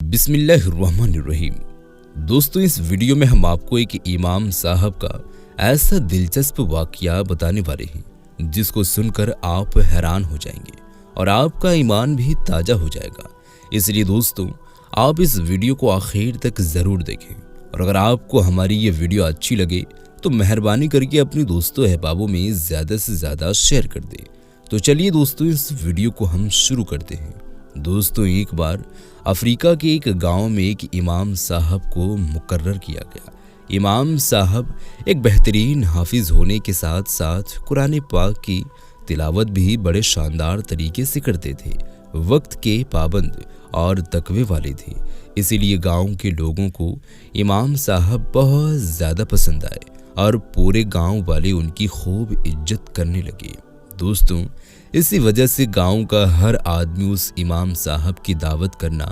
बिस्मिल्लाहिर्रहमानिर्रहीम। दोस्तों, इस वीडियो में हम आपको एक इमाम साहब का ऐसा दिलचस्प वाकया बताने वाले हैं जिसको सुनकर आप हैरान हो जाएंगे और आपका ईमान भी ताजा हो जाएगा। इसलिए दोस्तों, आप इस वीडियो को आखिर तक ज़रूर देखें और अगर आपको हमारी ये वीडियो अच्छी लगे तो मेहरबानी करके अपने दोस्तों अहबाबों में ज़्यादा से ज़्यादा शेयर कर दें। तो चलिए दोस्तों, इस वीडियो को हम शुरू करते हैं। दोस्तों, एक बार अफ्रीका के एक गांव में एक इमाम साहब को मुकर्रर किया गया। इमाम साहब एक बेहतरीन हाफिज होने के साथ साथ कुरान पाक की तिलावत भी बड़े शानदार तरीके से करते थे। वक्त के पाबंद और तकवे वाले थे, इसीलिए गांव के लोगों को इमाम साहब बहुत ज़्यादा पसंद आए और पूरे गांव वाले उनकी खूब इज्जत करने लगे। दोस्तों, इसी वजह से गांव का हर आदमी उस इमाम साहब की दावत करना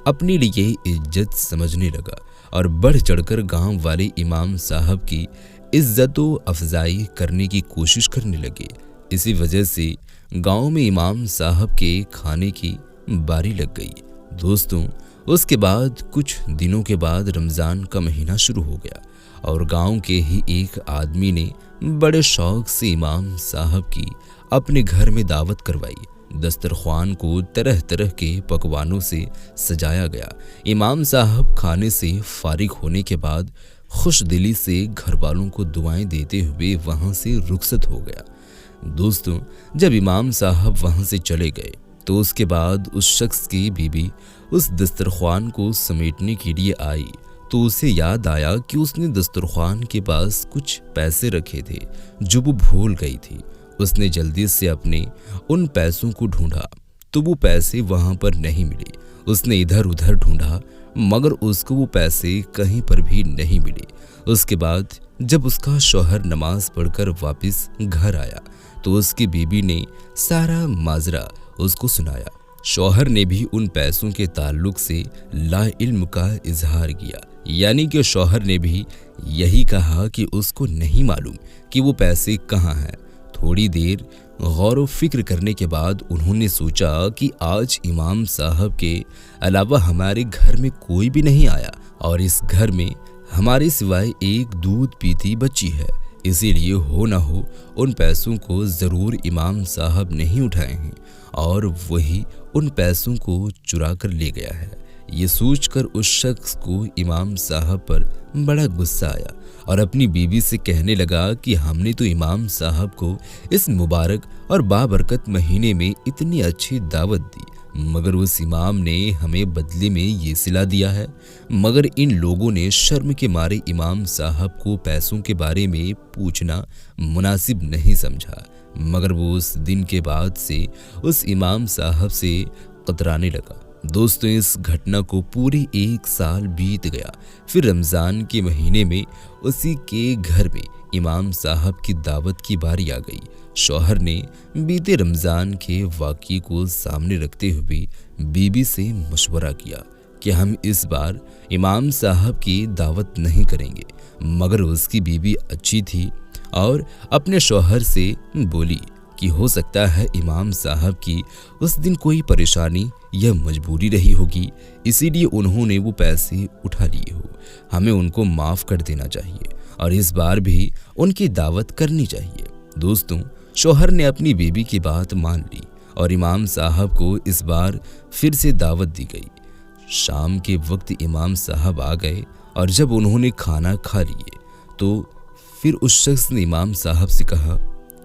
अपने लिए इज्जत समझने लगा और बढ़ चढ़कर गांव वाले इमाम साहब की इज्जत व अफजाई करने की कोशिश करने लगे। इसी वजह से गांव में इमाम साहब के खाने की बारी लग गई। दोस्तों, उसके बाद कुछ दिनों के बाद रमज़ान का महीना शुरू हो गया और गांव के ही एक आदमी ने बड़े शौक से इमाम साहब की अपने घर में दावत करवाई। दस्तरख्वान को तरह तरह के पकवानों से सजाया गया। इमाम साहब खाने से फारिग होने के बाद खुश दिली से घर वालों को दुआएं देते हुए वहां से रुखसत हो गया। दोस्तों, जब इमाम साहब वहां से चले गए तो उसके बाद उस शख्स की बीबी उस दस्तरख्वान को समेटने के लिए आई तो उसे याद आया कि उसने दस्तरख्वान के पास कुछ पैसे रखे थे जो वो भूल गई थी। उसने जल्दी से अपने उन पैसों को ढूंढा तो वो पैसे वहां पर नहीं मिले। उसने इधर उधर ढूंढा मगर उसको वो पैसे कहीं पर भी नहीं मिले। उसके बाद जब उसका शौहर नमाज पढ़कर वापस घर आया तो उसकी बीबी ने सारा माजरा उसको सुनाया। शौहर ने भी उन पैसों के ताल्लुक से ला इल्म का इजहार किया, यानी कि शौहर ने भी यही कहा कि उसको नहीं मालूम कि वो पैसे कहाँ हैं। थोड़ी देर गौर व फिक्र करने के बाद उन्होंने सोचा कि आज इमाम साहब के अलावा हमारे घर में कोई भी नहीं आया और इस घर में हमारे सिवाय एक दूध पीती बच्ची है, इसीलिए हो ना हो उन पैसों को ज़रूर इमाम साहब नहीं उठाए हैं और वही उन पैसों को चुरा कर ले गया है। ये सोचकर उस शख्स को इमाम साहब पर बड़ा गुस्सा आया और अपनी बीवी से कहने लगा कि हमने तो इमाम साहब को इस मुबारक और बाबरकत महीने में इतनी अच्छी दावत दी मगर उस इमाम ने हमें बदले में ये सिला दिया है। मगर इन लोगों ने शर्म के मारे इमाम साहब को पैसों के बारे में पूछना मुनासिब नहीं समझा, मगर वो उस दिन के बाद से उस इमाम साहब से कतराने लगा। दोस्तों, इस घटना को पूरी एक साल बीत गया। फिर रमज़ान के महीने में उसी के घर में इमाम साहब की दावत की बारी आ गई। शौहर ने बीते रमज़ान के वाक़ये को सामने रखते हुए बीबी से मशवरा किया कि हम इस बार इमाम साहब की दावत नहीं करेंगे। मगर उसकी बीबी अच्छी थी और अपने शौहर से बोली कि हो सकता है इमाम साहब की उस दिन कोई परेशानी या मजबूरी रही होगी, इसीलिए उन्होंने वो पैसे उठा लिए हो। हमें उनको माफ़ कर देना चाहिए और इस बार भी उनकी दावत करनी चाहिए। दोस्तों, शौहर ने अपनी बीबी की बात मान ली और इमाम साहब को इस बार फिर से दावत दी गई। शाम के वक्त इमाम साहब आ गए और जब उन्होंने खाना खा लिए तो फिर उस शख्स ने इमाम साहब से कहा,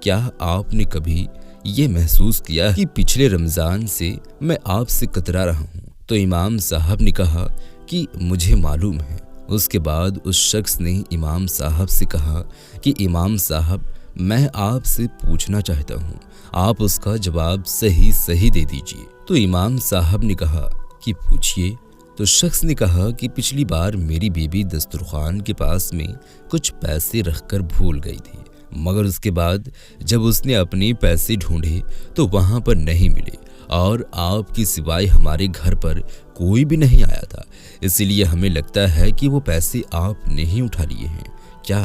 क्या आपने कभी ये महसूस किया कि पिछले रमज़ान से मैं आपसे कतरा रहा हूँ? तो इमाम साहब ने कहा कि मुझे मालूम है। उसके बाद उस शख्स ने इमाम साहब से कहा कि इमाम साहब, मैं आपसे पूछना चाहता हूँ, आप उसका जवाब सही सही दे दीजिए। तो इमाम साहब ने कहा कि पूछिए। तो शख्स ने कहा कि पिछली बार मेरी बीबी दस्तरख्वान के पास में कुछ पैसे रखकर भूल गई थी, मगर उसके बाद जब उसने अपने पैसे ढूंढे तो वहां पर नहीं मिले और आपके सिवाय हमारे घर पर कोई भी नहीं आया था, इसलिए हमें लगता है कि वो पैसे आपने ही उठा लिए हैं। क्या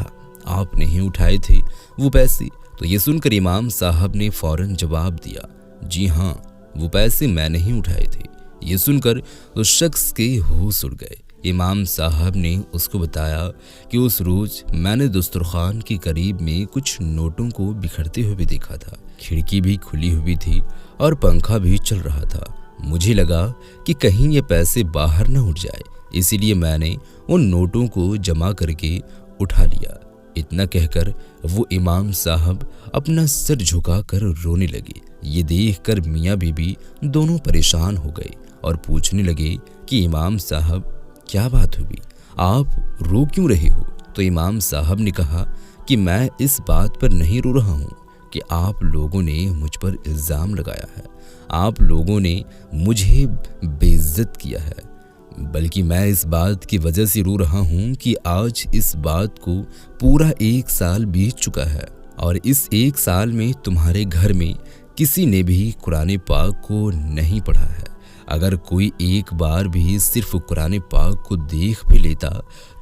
आप नहीं उठाए थे वो पैसे? तो ये सुनकर इमाम साहब ने फौरन जवाब दिया, जी हाँ, वो पैसे मैं नहीं उठाए थे। ये सुनकर उस शख्स के होश उड़ गए। इमाम साहब ने उसको बताया कि उस रोज मैंने दस्तरखान के करीब में कुछ नोटों को बिखरते हुए भी देखा था। खिड़की भी खुली हुई थी और पंखा भी चल रहा था। मुझे लगा कि कहीं ये पैसे बाहर न उठ जाए, इसीलिए मैंने उन नोटों को जमा करके उठा लिया। इतना कहकर वो इमाम साहब अपना सिर झुकाकर रोने लगे। ये देखकर मियाँ बीबी दोनों परेशान हो गए और पूछने लगे कि इमाम साहब क्या बात हुई, आप रो क्यों रहे हो? तो इमाम साहब ने कहा कि मैं इस बात पर नहीं रो रहा हूँ कि आप लोगों ने मुझ पर इल्ज़ाम लगाया है, आप लोगों ने मुझे बेइज्जत किया है, बल्कि मैं इस बात की वजह से रो रहा हूँ कि आज इस बात को पूरा 1 साल बीत चुका है और इस 1 साल में तुम्हारे घर में किसी ने भी कुरान पाक को नहीं पढ़ा है। अगर कोई एक बार भी सिर्फ कुरान पाक को देख भी लेता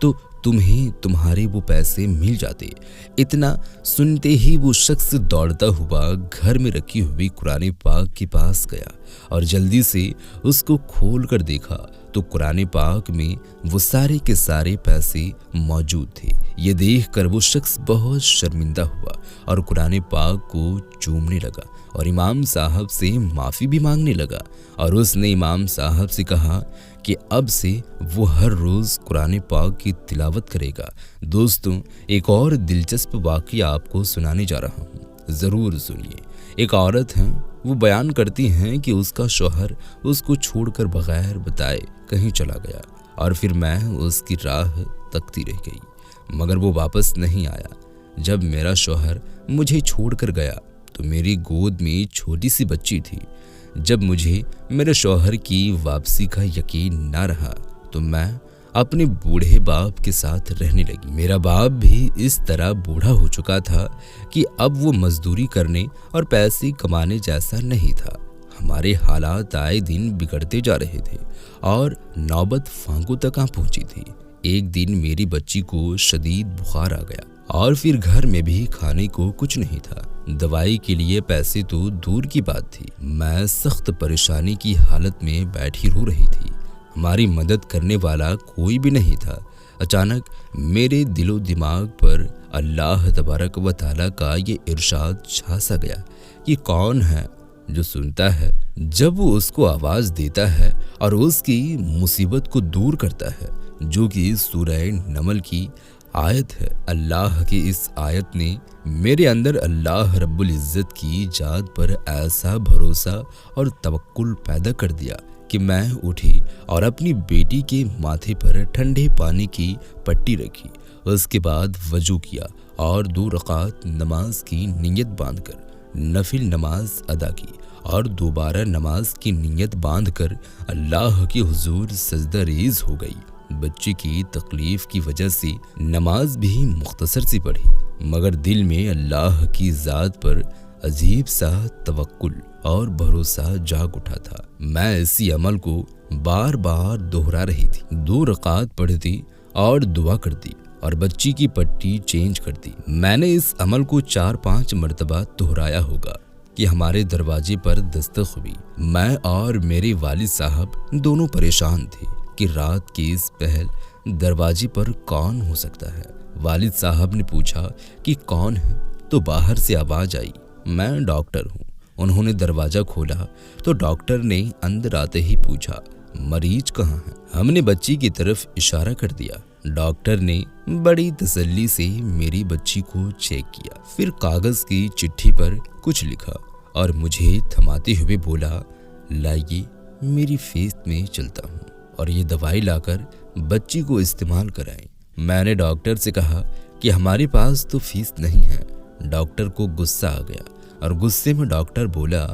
तो तुम्हें तुम्हारे वो पैसे मिल जाते। इतना सुनते ही वो शख्स दौड़ता हुआ घर में रखी हुई कुरान पाक के पास गया और जल्दी से उसको खोल कर देखा तो कुरान पाक में वो सारे के सारे पैसे मौजूद थे। ये देखकर वो शख्स बहुत शर्मिंदा हुआ और कुरान पाक को चूमने लगा और इमाम साहब से माफ़ी भी मांगने लगा और उसने इमाम साहब से कहा कि अब से वो हर रोज़ कुरान पाक की तिलावत करेगा। दोस्तों, एक और दिलचस्प वाक़या आपको सुनाने जा रहा हूँ, ज़रूर सुनिए। एक औरत हैं, वो बयान करती हैं कि उसका शौहर उसको छोड़कर बगैर बताए कहीं चला गया और फिर मैं उसकी राह तकती रह गई मगर वो वापस नहीं आया। जब मेरा शौहर मुझे छोड़कर गया तो मेरी गोद में छोटी सी बच्ची थी। जब मुझे मेरे शौहर की वापसी का यकीन ना रहा तो मैं अपने बूढ़े बाप के साथ रहने लगी। मेरा बाप भी इस तरह बूढ़ा हो चुका था कि अब वो मजदूरी करने और पैसे कमाने जैसा नहीं था। हमारे हालात आए दिन बिगड़ते जा रहे थे और नौबत फांकों तक आ पहुंची थी। एक दिन मेरी बच्ची को शदीद बुखार आ गया और फिर घर में भी खाने को कुछ नहीं था। दवाई के लिए पैसे तो दूर की बात थी। मैं सख्त परेशानी की हालत में बैठी रो रही थी। हमारी मदद करने वाला कोई भी नहीं था। अचानक मेरे दिलो दिमाग पर अल्लाह तबारक व तआला का ये इरशाद छा सा गया कि कौन है जो सुनता है जब वो उसको आवाज़ देता है और उसकी मुसीबत को दूर करता है, जो कि सूरह नमल की आयत है। अल्लाह की इस आयत ने मेरे अंदर अल्लाह रब्बुल इज़्ज़त की जात पर ऐसा भरोसा और तवक्कुल पैदा कर दिया कि मैं उठी और अपनी बेटी के माथे पर ठंडे पानी की पट्टी रखी। उसके बाद वजू किया और 2 रकात नमाज की नीयत बांधकर नफिल नमाज अदा की और दोबारा नमाज की नीयत बांधकर अल्लाह के हुजूर सजदा रेज़ हो गई। बच्ची की तकलीफ की वजह से नमाज भी मुख्तसर सी पढ़ी मगर दिल में अल्लाह की ज़ात पर अजीब सा तवक्कुल और भरोसा जाग उठा था। मैं इसी अमल को बार बार दोहरा रही थी। 2 रकात पढ़ती और दुआ करती और बच्ची की पट्टी चेंज कर दी। मैंने इस अमल को 4-5 मरतबा दोहराया होगा कि हमारे दरवाजे पर दस्तक हुई। मैं और मेरे वालिद साहब दोनों परेशान थे कि रात की इस पहल दरवाजे पर कौन हो सकता है। वालिद साहब ने पूछा कि कौन है, तो बाहर से आवाज़ आई, मैं डॉक्टर हूँ। उन्होंने दरवाज़ा खोला तो डॉक्टर ने अंदर आते ही पूछा, मरीज कहाँ है? हमने बच्ची की तरफ इशारा कर दिया। डॉक्टर ने बड़ी तसल्ली से मेरी बच्ची को चेक किया, फिर कागज़ की चिट्ठी पर कुछ लिखा और मुझे थमाते हुए बोला, लाइए मेरी फीस में चलता हूँ और ये दवाई लाकर बच्ची को इस्तेमाल कराएं। मैंने डॉक्टर से कहा कि हमारे पास तो फीस नहीं है। डॉक्टर को गुस्सा आ गया और गुस्से में डॉक्टर बोला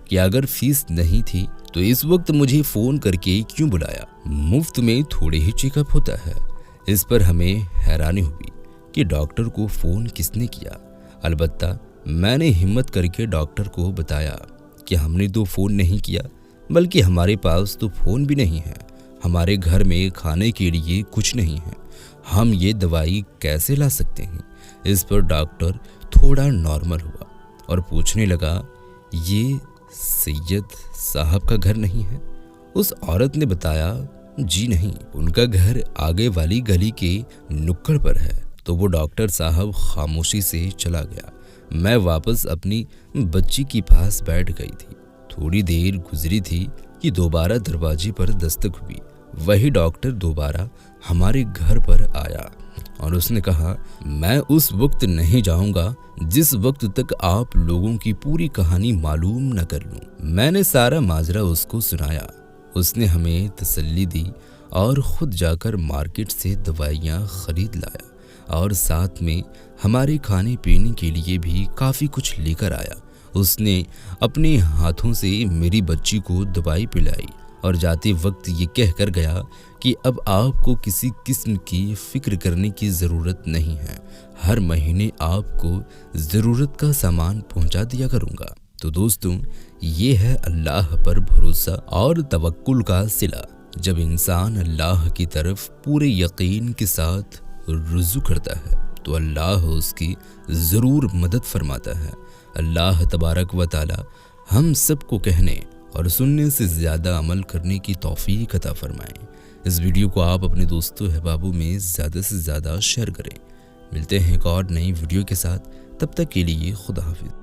कि अगर फीस नहीं थी तो इस वक्त मुझे फ़ोन करके क्यों बुलाया? मुफ्त में थोड़े ही चेकअप होता है। इस पर हमें हैरानी हुई कि डॉक्टर को फ़ोन किसने किया। अलबत्ता मैंने हिम्मत करके डॉक्टर को बताया कि हमने तो फ़ोन नहीं किया, बल्कि हमारे पास तो फ़ोन भी नहीं है, हमारे घर में खाने के लिए कुछ नहीं है, हम ये दवाई कैसे ला सकते हैं। इस पर डॉक्टर थोड़ा नॉर्मल हुआ और पूछने लगा, ये सैयद साहब का घर नहीं है? उस औरत ने बताया, जी नहीं, उनका घर आगे वाली गली के नुक्कड़ पर है। तो वो डॉक्टर साहब खामोशी से चला गया। मैं वापस अपनी बच्ची के पास बैठ गई थी। थोड़ी देर गुजरी थी कि दोबारा दरवाजे पर दस्तक हुई। वही डॉक्टर दोबारा हमारे घर पर आया और उसने कहा, मैं उस वक्त नहीं जाऊंगा जिस वक्त तक आप लोगों की पूरी कहानी मालूम न कर लूं। मैंने सारा माजरा उसको सुनाया। उसने हमें तसल्ली दी और खुद जाकर मार्केट से दवाइयाँ खरीद लाया और साथ में हमारे खाने पीने के लिए भी काफ़ी कुछ लेकर आया। उसने अपने हाथों से मेरी बच्ची को दवाई पिलाई और जाते वक्त ये कह कर गया कि अब आपको किसी किस्म की फ़िक्र करने की ज़रूरत नहीं है, हर महीने आपको ज़रूरत का सामान पहुंचा दिया करूंगा। तो दोस्तों, ये है अल्लाह पर भरोसा और तवक्कुल का सिला। जब इंसान अल्लाह की तरफ पूरे यकीन के साथ रुजू करता है तो अल्लाह उसकी ज़रूर मदद फरमाता है। अल्लाह तबारक व ताला हम सबको कहने और सुनने से ज़्यादा अमल करने की तौफीक अता फरमाएं। इस वीडियो को आप अपने दोस्तों अहबाबों में ज़्यादा से ज़्यादा शेयर करें। मिलते हैं एक और नई वीडियो के साथ, तब तक के लिए खुदा हाफिज़।